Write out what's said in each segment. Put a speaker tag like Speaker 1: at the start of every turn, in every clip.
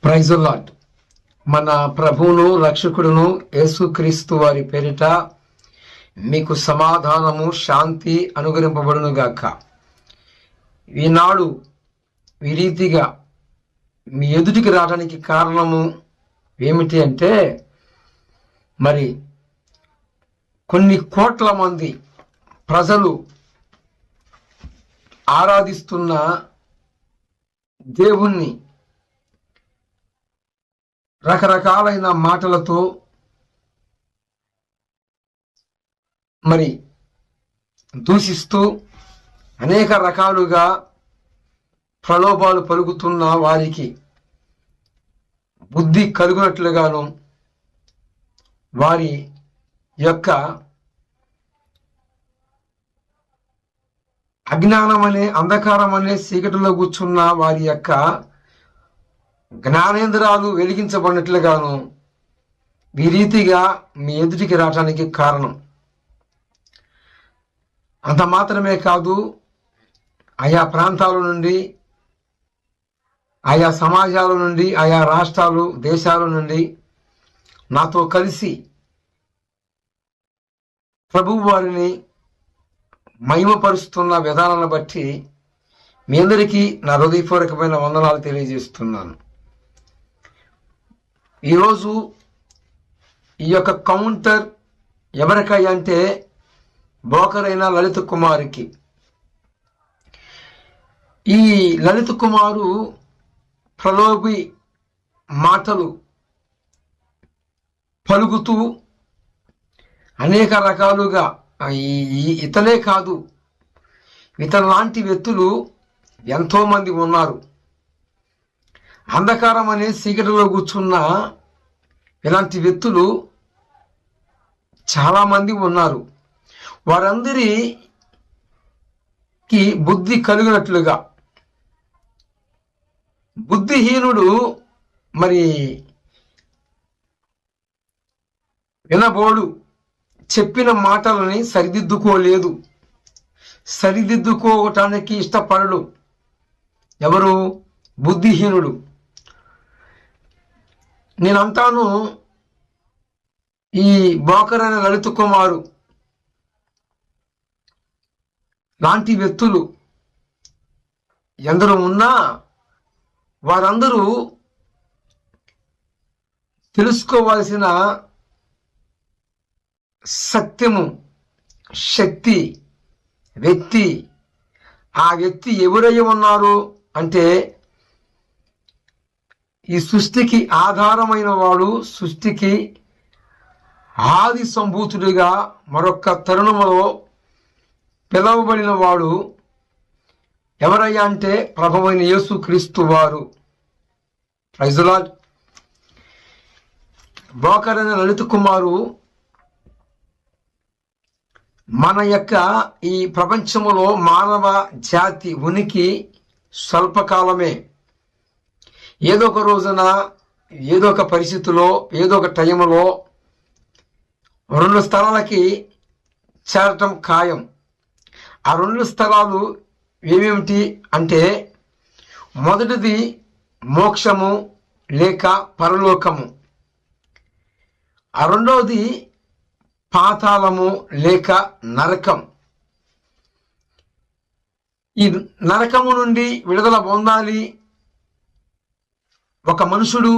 Speaker 1: Praise the lord. మన ప్రభువును రక్షకుడును యేసుక్రీస్తు వారి పేరిట మీకు సమాధానము శాంతి అనుగ్రహింపబడును గాక. ఈనాడు ఈ రీతిగా మీ ఎదుటికి రావడానికి కారణము ఏమిటి అంటే, మరి కొన్ని కోట్ల మంది ప్రజలు ఆరాధిస్తున్న దేవుణ్ణి రకరకాలైన మాటలతో మరి దూషిస్తూ అనేక రకాలుగా ప్రలోభాలు పలుకుతున్న వారికి బుద్ధి కలుగునట్లుగాను, వారి యొక్క అజ్ఞానం అనే అంధకారం అనే చీకటిలో కూర్చున్న వారి యొక్క జ్ఞానేంద్రాలు వెలిగించబడినట్లుగాను ఈ రీతిగా మీ ఎదుటికి రావటానికి కారణం. అంత మాత్రమే కాదు, ఆయా ప్రాంతాల నుండి, ఆయా సమాజాల నుండి, ఆయా రాష్ట్రాలు దేశాల నుండి నాతో కలిసి ప్రభువు వారిని మహిమపరుస్తున్న విధానాలను బట్టి మీ అందరికీ నా హృదయపూర్వకమైన వందనాలు తెలియజేస్తున్నాను. ఈరోజు ఈ యొక్క కౌంటర్ ఎవరికై అంటే బ్రోకర్ లలిత కుమార్కి. ఈ లలిత కుమారు ప్రలోభి మాటలు పలుకుతూ అనేక రకాలుగా, ఇతనే కాదు, ఇతను లాంటి వ్యక్తులు ఎంతోమంది ఉన్నారు. అంధకారం అనే చీకటిలో కూర్చున్న ఇలాంటి వ్యక్తులు చాలామంది ఉన్నారు. వారందరికీ బుద్ధి కలిగినట్లుగా, బుద్ధిహీనుడు మరి వినబోడు, చెప్పిన మాటలని సరిదిద్దుకోలేదు, సరిదిద్దుకోవటానికి ఇష్టపడడు. ఎవరు? బుద్ధిహీనుడు. నేనంటాను, ఈ బ్రోకర్ అయిన లలిత కుమారు లాంటి వ్యక్తులు ఎందరూ ఉన్నా వారందరూ తెలుసుకోవాల్సిన సత్యము, శక్తి, వ్యక్తి. ఆ వ్యక్తి ఎవరై ఉన్నారు అంటే, ఈ సృష్టికి ఆధారమైన వాడు, సృష్టికి ఆది సంభూతుడిగా మరొక తరుణములో పిలవబడిన వాడు ఎవరయ్యా అంటే ప్రభువైన యేసుక్రీస్తు వారు. Praise the lord. బ్రోకర్ అయిన లలిత కుమారు మన యొక్క ఈ ప్రపంచములో మానవ జాతి ఉనికి స్వల్పకాలమే. ఏదో ఒక రోజున, ఏదో ఒక పరిస్థితిలో, ఏదో ఒక టైంలో 2 స్థలాలకి చేరటం ఖాయం. ఆ 2 స్థలాలు ఏమేమిటి అంటే, మొదటిది మోక్షము లేక పరలోకము, ఆ రెండవది పాతాళము లేక నరకం. ఈ నరకము నుండి విడుదల పొందాలి ఒక మనుషుడు.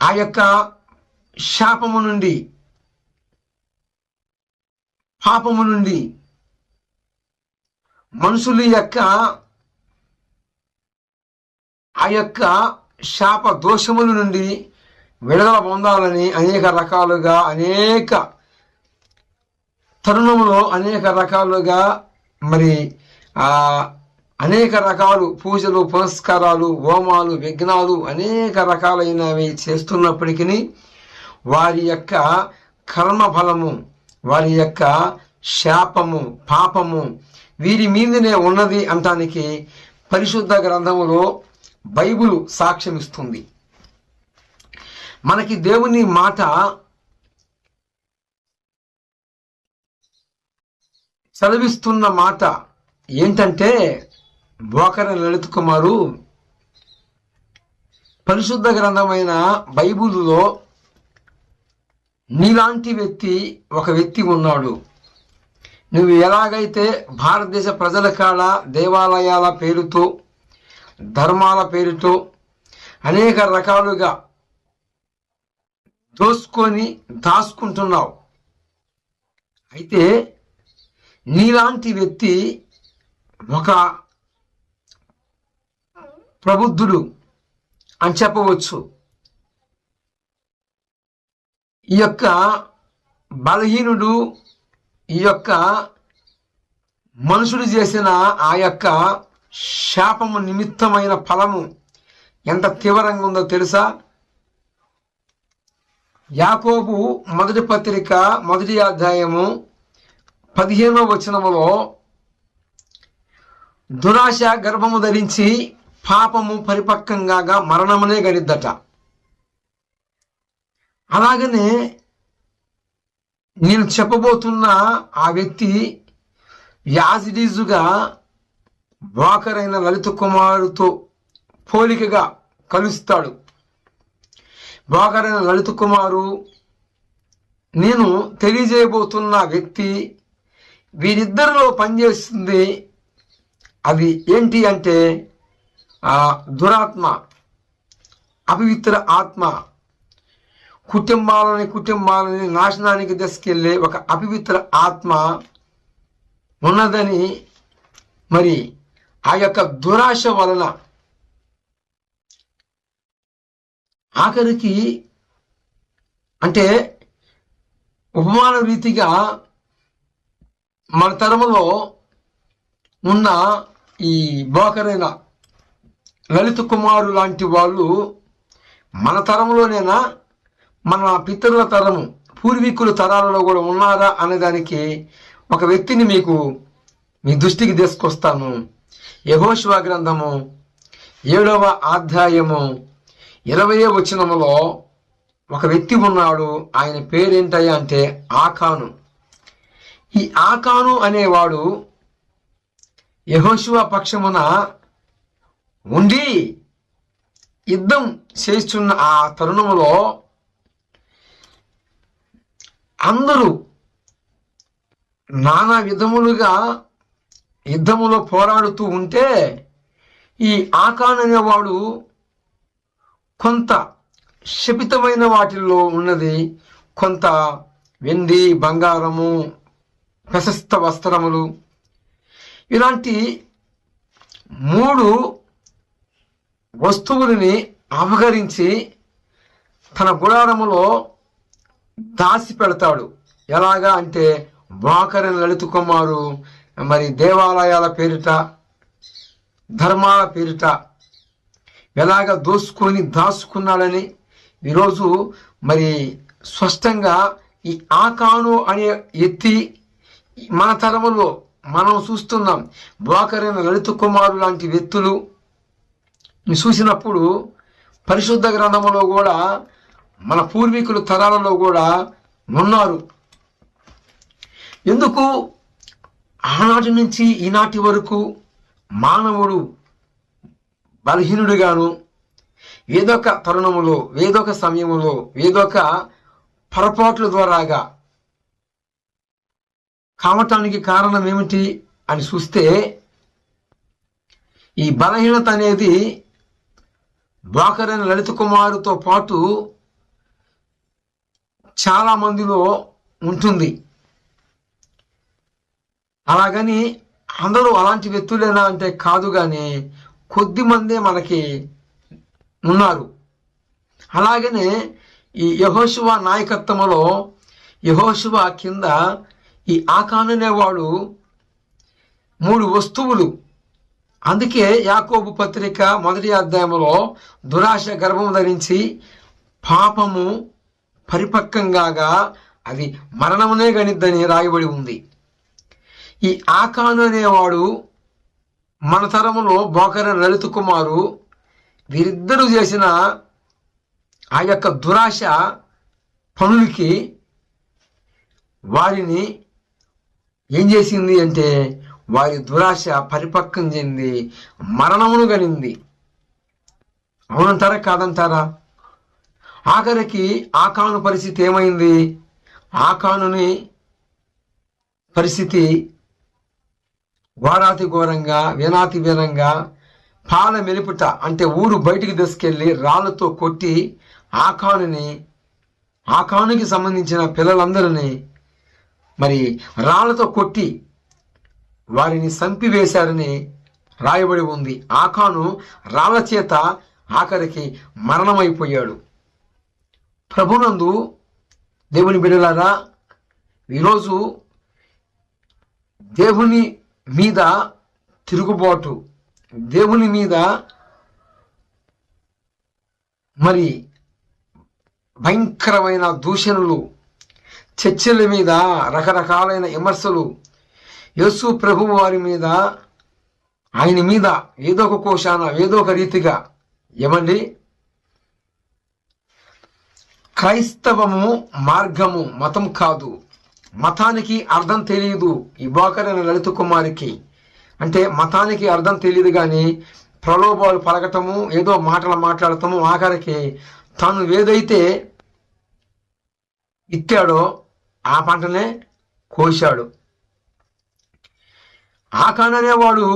Speaker 1: ఆ యొక్క శాపము నుండి, పాపము నుండి, మనుషుల యొక్క ఆ యొక్క శాప దోషముల నుండి విడుదల పొందాలని అనేక రకాలుగా, అనేక తరుణంలో అనేక రకాలుగా మరి అనేక రకాలు పూజలు, పురస్కారాలు, హోమాలు, యజ్ఞాలు అనేక రకాలైనవి చేస్తున్నప్పటికీ వారి యొక్క కర్మ ఫలము, వారి యొక్క శాపము, పాపము వీరి మీదనే ఉన్నది అంటానికి పరిశుద్ధ గ్రంథములో బైబిల్ సాక్ష్యం ఇస్తుంది. మనకి దేవుని మాట చదివిస్తున్న మాట ఏంటంటే, బ్రోకర్ లలిత కుమారు పరిశుద్ధ గ్రంథమైన బైబిలులో నీలాంటి ఒక వ్యక్తి ఉన్నాడు. నువ్వు ఎలాగైతే భారతదేశ ప్రజల కాడ దేవాలయాల పేరుతో, ధర్మాల పేరుతో అనేక రకాలుగా దాచుకుంటున్నావు. అయితే నీలాంటి వ్యక్తి ఒక ప్రబుద్ధుడు అని చెప్పవచ్చు. ఈ యొక్క బలహీనుడు, ఈ యొక్క మనుషుడు చేసిన ఆ యొక్క శాపము నిమిత్తమైన ఫలము ఎంత తీవ్రంగా ఉందో తెలుసా? యాకోబు మొదటి పత్రిక 1వ అధ్యాయము 15వ వచనములో దురాశ గర్భము ధరించి పాపము పరిపక్వంగా మరణమునే గనిద్దట. అలాగనే నేను చెప్పబోతున్న ఆ వ్యక్తి యాజిడీజుగా బ్రోకరైన లలిత కుమారుతో పోలికగా కలుస్తాడు. బ్రోకరైన లలిత కుమారు నేను తెలియజేయబోతున్న వ్యక్తి, వీరిద్దరిలో పనిచేస్తుంది. అది ఏంటి అంటే దురాత్మ, అపవిత్ర ఆత్మ, కుటుంబాలని నాశనానికి తీసుకెళ్లే ఒక అపవిత్ర ఆత్మ ఉన్నదని, మరి ఆ యొక్క దురాశ వలన ఆఖరికి అంటే ఉపమాన రీతిగా మన తరములో ఉన్న ఈ బ్రోకరైన లలిత కుమారు లాంటి వాళ్ళు మన తరంలోనేనా, మన పితరుల తరము, పూర్వీకుల తరాలలో కూడా ఉన్నారా అనేదానికి ఒక వ్యక్తిని మీ దృష్టికి తీసుకొస్తాను. యెహోషువ గ్రంథము 7వ అధ్యాయము 20వ వచనములో ఒక వ్యక్తి ఉన్నాడు. ఆయన పేరేంటయ్యా అంటే ఆకాను. ఈ ఆకాను అనేవాడు యెహోషువ పక్షమున ఉండి యుద్ధం చేస్తున్న ఆ తరుణములో అందరూ నానా విధములుగా యుద్ధములో పోరాడుతూ ఉంటే ఈ ఆకాను అనేవాడు కొంత శపితమైన వాటిల్లో ఉన్నది, కొంత వెండి, బంగారము, ప్రశస్త వస్త్రములు, ఇలాంటి 3 వస్తువులని అపహరించి తన గుడారములో దాచి పెడతాడు. ఎలాగా అంటే బ్రోకరైన లలిత కుమారు మరి దేవాలయాల పేరిట, ధర్మాల పేరిట ఎలాగ దాచుకున్నాడని ఈరోజు మరి స్పష్టంగా ఈ ఆకాను అనే ఎత్తి మన తరములో మనం చూస్తున్నాం. బ్రోకరైన లలిత కుమారు లాంటి వ్యక్తులు చూసినప్పుడు పరిశుద్ధ గ్రంథములో కూడా మన పూర్వీకుల తరాలలో కూడా ఉన్నారు. ఎందుకు ఆనాటి నుంచి ఈనాటి వరకు మానవుడు బలహీనుడిగాను, ఏదొక తరుణములో, ఏదొక సమయములో, ఏదొక పొరపాట్ల ద్వారాగా కావటానికి కారణం ఏమిటి అని చూస్తే ఈ బలహీనత అనేది బ్రోకరైన లలిత కుమారుతో పాటు చాలా మందిలో ఉంటుంది. అలాగని అందరూ అలాంటి వ్యక్తులేనా అంటే కాదు, కానీ కొద్ది మందే మనకి ఉన్నారు. అలాగనే ఈ యెహోషువ నాయకత్వంలో యెహోషువ కింద ఈ ఆకాను అనేవాడు 3 వస్తువులు. అందుకే యాకోబు పత్రిక 1వ అధ్యాయంలో దురాశ గర్భము ధరించి పాపము పరిపక్వంగా అది మరణమునే గనిద్దని రాయబడి ఉంది. ఈ ఆకాను అనేవాడు మన తరములో బ్రోకరైన లలిత కుమారు, వీరిద్దరూ చేసిన ఆ యొక్క దురాశ పనులకి వారిని ఏం చేసింది అంటే వారి దురాశ పరిపక్వం చెంది మరణమును గనింది. అవునంటారా కాదంటారా? ఆఖరికి ఆకాను పరిస్థితి ఏమైంది? ఆకానుని పరిస్థితి ఘోరాతి ఘోరంగా, వీణాతి వీనంగా, పాల మెలుపుట అంటే ఊరు బయటికి తీసుకెళ్లి రాళ్లతో కొట్టి ఆకానుకి సంబంధించిన పిల్లలందరినీ మరి రాళ్లతో కొట్టి వారిని చంపివేశారని రాయబడి ఉంది. ఆకాను రాళ్ల చేత ఆఖరికి మరణమైపోయాడు. ప్రభునందు దేవుని బిడ్డలారా, ఈరోజు దేవుని మీద తిరుగుబాటు, దేవుని మీద మరి భయంకరమైన దూషణలు, చర్చల మీద రకరకాలైన విమర్శలు, యేసు ప్రభువు వారి మీద, ఆయన మీద ఏదో ఒక కోశాన ఏదో ఒక రీతిగా ఏమండి క్రైస్తవము మార్గము మతం కాదు. మతానికి అర్థం తెలియదు ఈ బోకరైన లలిత కుమారికి. అంటే మతానికి అర్థం తెలియదు కానీ ప్రలోభాలు పలకటము, ఏదో మాటలు మాట్లాడటము, ఆఖరికి తాను ఏదైతే ఇచ్చాడో ఆ పంటనే కోశాడు. ఆకాను అనేవాడు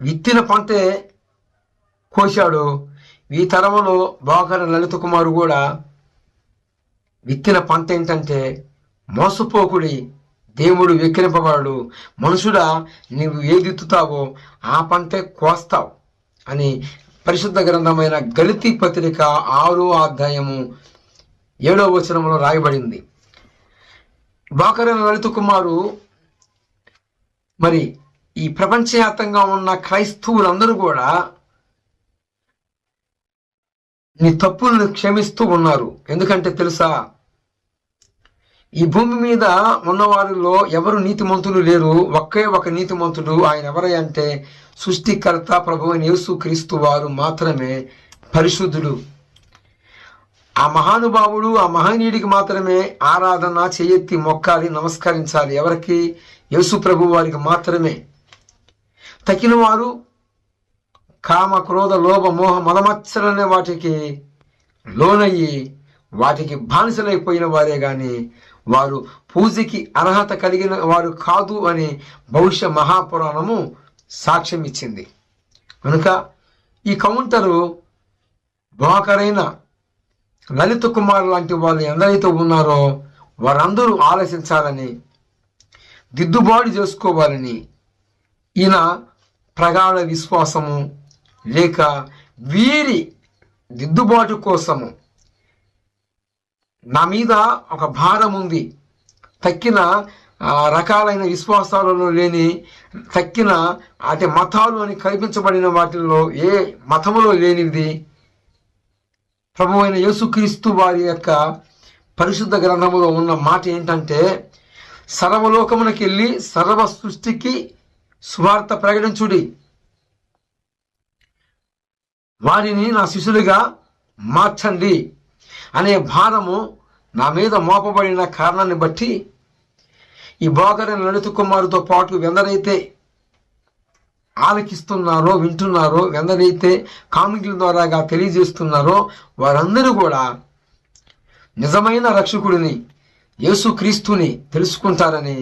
Speaker 1: విత్తిన పంటే కోశాడు. ఈ తరంలో బోకర లలిత కుమారు కూడా విత్తిన పంట ఏంటంటే మోసపోకుడి, దేవుడు వెక్కిరింపబడు, మనుషుడా నీవు ఏది విత్తుతావో ఆ పంటే కోస్తావు అని పరిశుద్ధ గ్రంథమైన గలితీ పత్రిక 6వ అధ్యాయము 7వ వచనంలో రాయబడింది. బోకరైన లలిత కుమారు మరి ఈ ప్రపంచవ్యాప్తంగా ఉన్న క్రైస్తవులందరూ కూడా నీ తప్పులను క్షమిస్తూ ఉన్నారు. ఎందుకంటే తెలుసా, ఈ భూమి మీద ఉన్నవారిలో ఎవరు నీతిమంతులు లేరు. ఒకే ఒక నీతిమంతుడు, ఆయన ఎవరై అంటే సృష్టికర్త ప్రభు అయిన యేసు క్రీస్తు వారు మాత్రమే పరిశుద్ధుడు. ఆ మహానుభావుడు, ఆ మహనీయుడికి మాత్రమే ఆరాధన చేయెత్తి మొక్కాలి, నమస్కరించాలి. ఎవరికి? యేసు ప్రభు వారికి మాత్రమే. తక్కిన వారు కామ, క్రోధ, లోభ, మోహ, మదమత్సరనే వాటికి లోనయ్యి వాటికి బానిసలైపోయిన వారే గాని వారు పూజకి అర్హత కలిగిన వారు కాదు అని భవిష్య మహాపురాణము సాక్ష్యం ఇచ్చింది. కనుక ఈ కౌంటరు బోకరైన లలిత కుమార్ లాంటి వాళ్ళు ఎందరైతే ఉన్నారో వారందరూ ఆలోచించాలని, దిద్దుబాటు చేసుకోవాలని, ఈయన ప్రగాఢ విశ్వాసము లేక వీరి దిద్దుబాటు కోసము నా మీద ఒక భారం ఉంది, తక్కిన రకాలైన విశ్వాసాలలో లేని, తక్కిన అంటే మతాలు అని కల్పించబడిన వాటిల్లో ఏ మతములో లేనిది ప్రభు అయిన యేసుక్రీస్తు వారి యొక్క పరిశుద్ధ గ్రంథములో ఉన్న మాట ఏంటంటే, సర్వలోకమునకి వెళ్ళి సర్వ సృష్టికి సువార్త ప్రకటించుడి, వారిని నా శిష్యులుగా మార్చండి అనే భారము నా మీద మోపబడిన కారణాన్ని బట్టి ఈ బోకరైన లలిత కుమారుతో పాటు ఎందరైతే ఆలకిస్తున్నారో, వింటున్నారో, ఎందరైతే కామెంట్ల ద్వారాగా తెలియజేస్తున్నారో వారందరూ కూడా నిజమైన రక్షకుడిని యేసుక్రీస్తుని తెలుసుకుంటారని,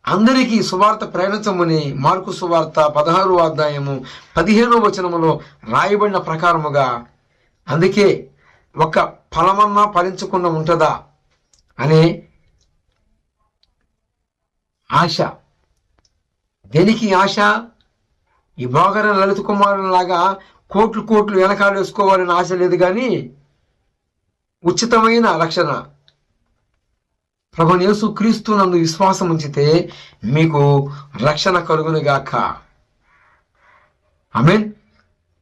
Speaker 1: అందరికీ సువార్త ప్రకటించమని మార్కు సువార్త 16వ అధ్యాయము 15వ వచనములో రాయబడిన ప్రకారముగా, అందుకే ఒక ఫలమన్నా ఫలించకుండా ఉంటుందా అనే ఆశ. దేనికి ఆశ? ఈ బోకరైన లలిత కుమారులాగా కోట్లు కోట్లు వెనకాలు వేసుకోవాలని ఆశ లేదు, కానీ ఉచితమైన రక్షణ ప్రభువైన యేసుక్రీస్తు నందు విశ్వాసం ఉంచితే మీకు రక్షణ కలుగునుగాక. ఆమేన్.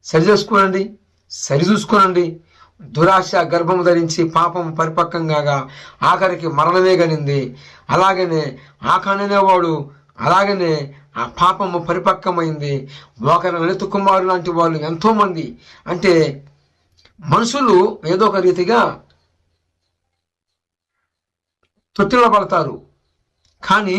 Speaker 1: సరిచూసుకోనండి. దురాశ గర్భము ధరించి పాపం పరిపక్వంగా ఆఖరికి మరణమే గనింది. అలాగనే ఆకాననేవాడు అలాగనే ఆ పాపము పరిపక్వమైంది. బోకరైన లలిత కుమారు లాంటి వాళ్ళు ఎంతోమంది, అంటే మనుషులు ఏదో ఒక రీతిగా తొట్టిలో పడతారు, కానీ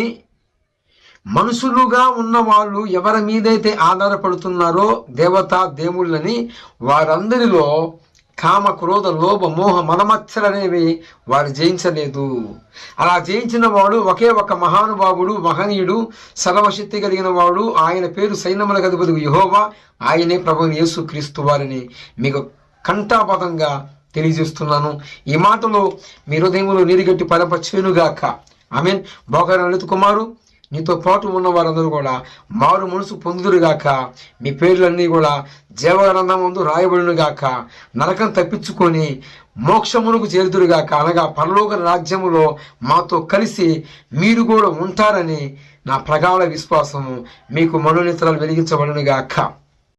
Speaker 1: మనుషులుగా ఉన్న వాళ్ళు ఎవరి మీదైతే ఆధారపడుతున్నారో దేవతా దేవుళ్ళని, వారందరిలో కామ, క్రోధ, లోభ, మోహ, మదమత్సరనేవి వారు జయించలేదు. అలా జయించిన వాడు ఒకే ఒక మహానుభావుడు, మహనీయుడు, సర్వశక్తి కలిగిన వాడు. ఆయన పేరు సైన్యములకు అధిపతి యెహోవా. ఆయనే ప్రభువైన యేసుక్రీస్తు వారిని మీకు కంఠాపథంగా తెలియజేస్తున్నాను. ఈ మాటలు మీ హృదయములో నీరుగట్టి పరపచేయునుగాక. ఆమేన్. బోకర లలిత కుమారు, నీతో పాటు ఉన్న వారందరూ కూడా మారు మనసు పొందుదురుగాక. మీ పేర్లన్నీ కూడా జీవగ్రంథమందు రాయబడునుగాక. నరకం తప్పించుకొని మోక్షమునకు చేరుదురుగాక, అనగా పరలోక రాజ్యములో మాతో కలిసి మీరు కూడా ఉంటారని నా ప్రగాఢ విశ్వాసము. మీకు మనోనేత్రాలు వెలిగించబడునుగాక.